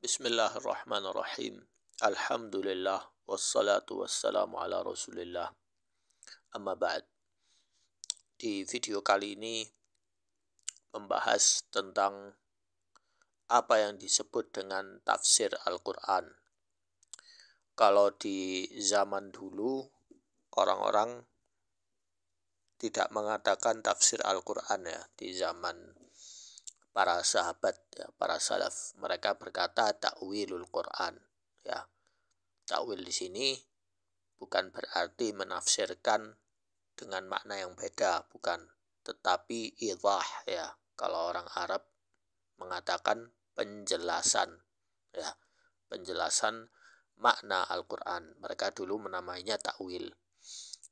Bismillahirrahmanirrahim. Alhamdulillah wassalatu wassalamu ala Rasulillah. Amma ba'd. Di video kali ini membahas tentang apa yang disebut dengan tafsir Al-Qur'an. Kalau di zaman dulu orang-orang tidak mengatakan tafsir Al-Qur'an ya, di zaman para sahabat ya, para salaf, mereka berkata ta'wilul Quran ya. Ta'wil di sini bukan berarti menafsirkan dengan makna yang beda, bukan, tetapi idah ya. Kalau orang Arab mengatakan penjelasan ya, penjelasan makna Al-Qur'an. Mereka dulu menamainya ta'wil.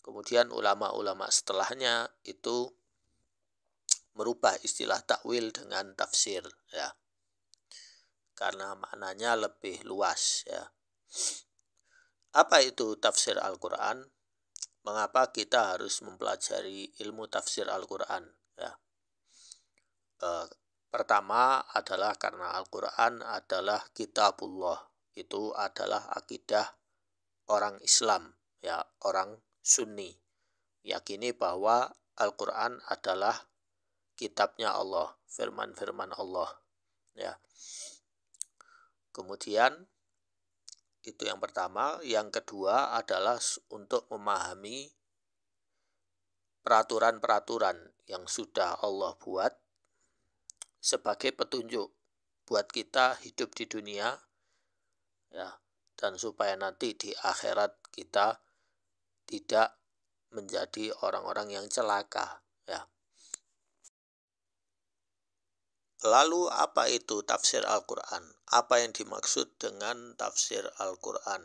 Kemudian ulama-ulama setelahnya itu merubah istilah takwil dengan tafsir ya, karena maknanya lebih luas ya. Apa itu tafsir Al-Qur'an? Mengapa kita harus mempelajari ilmu tafsir Al-Qur'an ya? Pertama adalah karena Al-Qur'an adalah kitabullah. Itu adalah akidah orang Islam ya, orang Sunni. Yakini bahwa Al-Qur'an adalah kitabnya Allah, firman-firman Allah ya. Kemudian itu yang pertama. Yang kedua adalah untuk memahami peraturan-peraturan yang sudah Allah buat sebagai petunjuk buat kita hidup di dunia ya, dan supaya nanti di akhirat kita tidak menjadi orang-orang yang celaka ya. Lalu apa itu tafsir Al-Qur'an? Apa yang dimaksud dengan tafsir Al-Qur'an?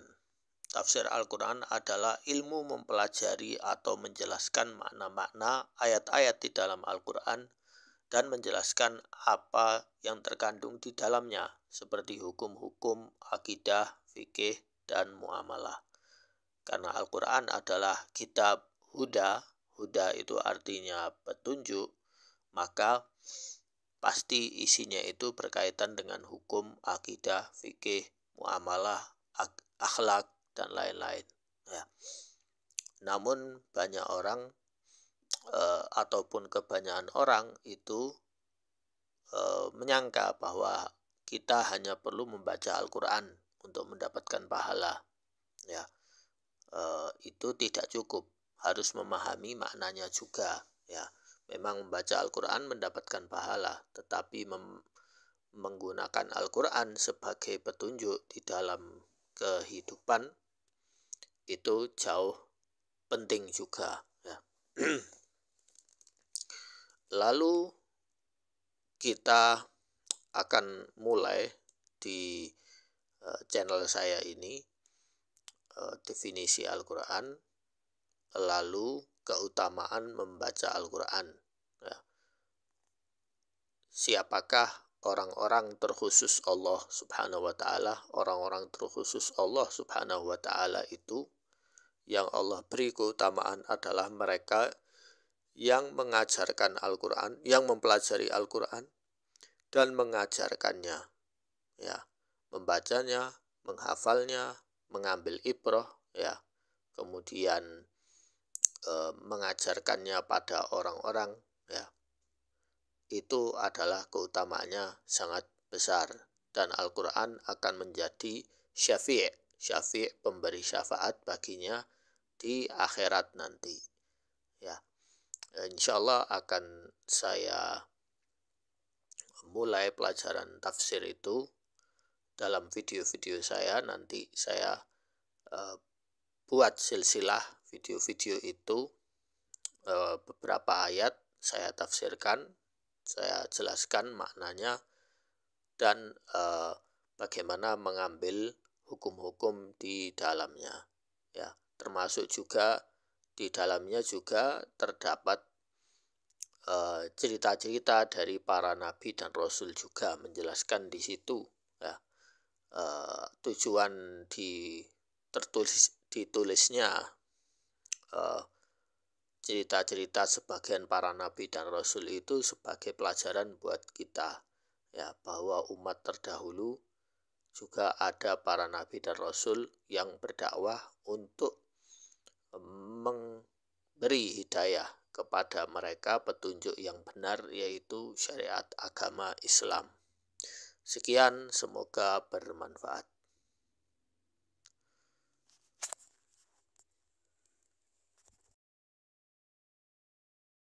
Tafsir Al-Qur'an adalah ilmu mempelajari atau menjelaskan makna-makna ayat-ayat di dalam Al-Qur'an dan menjelaskan apa yang terkandung di dalamnya, seperti hukum-hukum, akidah, fikih, dan muamalah. Karena Al-Qur'an adalah kitab huda, huda itu artinya petunjuk, maka pasti isinya itu berkaitan dengan hukum, akidah, fikih, muamalah, akhlak, dan lain-lain ya. Namun banyak orang ataupun kebanyakan orang itu menyangka bahwa kita hanya perlu membaca Al-Qur'an untuk mendapatkan pahala ya. Itu tidak cukup, harus memahami maknanya juga ya. Memang membaca Al-Qur'an mendapatkan pahala, tetapi menggunakan Al-Qur'an sebagai petunjuk di dalam kehidupan itu jauh penting juga ya. Lalu kita akan mulai di channel saya ini definisi Al-Qur'an, lalu keutamaan membaca Al-Qur'an ya. Siapakah orang-orang terkhusus Allah Subhanahu wa ta'ala? Orang-orang terkhusus Allah Subhanahu wa ta'ala itu yang Allah beri keutamaan adalah mereka yang mengajarkan Al-Qur'an, yang mempelajari Al-Qur'an dan mengajarkannya ya, membacanya, menghafalnya, mengambil ibrah ya, kemudian mengajarkannya pada orang-orang ya. Itu adalah keutamaannya sangat besar, dan Al-Qur'an akan menjadi syafi' pemberi syafaat baginya di akhirat nanti ya. Insyaallah akan saya mulai pelajaran tafsir itu dalam video-video saya. Nanti saya buat silsilah video-video itu, beberapa ayat saya tafsirkan, saya jelaskan maknanya, dan bagaimana mengambil hukum-hukum di dalamnya ya. Termasuk juga di dalamnya juga terdapat cerita-cerita dari para nabi dan rasul juga, menjelaskan di situ ya. Tujuan ditulisnya cerita-cerita sebagian para nabi dan rasul itu sebagai pelajaran buat kita ya, bahwa umat terdahulu juga ada para nabi dan rasul yang berdakwah untuk memberi hidayah kepada mereka petunjuk yang benar, yaitu syariat agama Islam. Sekian, semoga bermanfaat.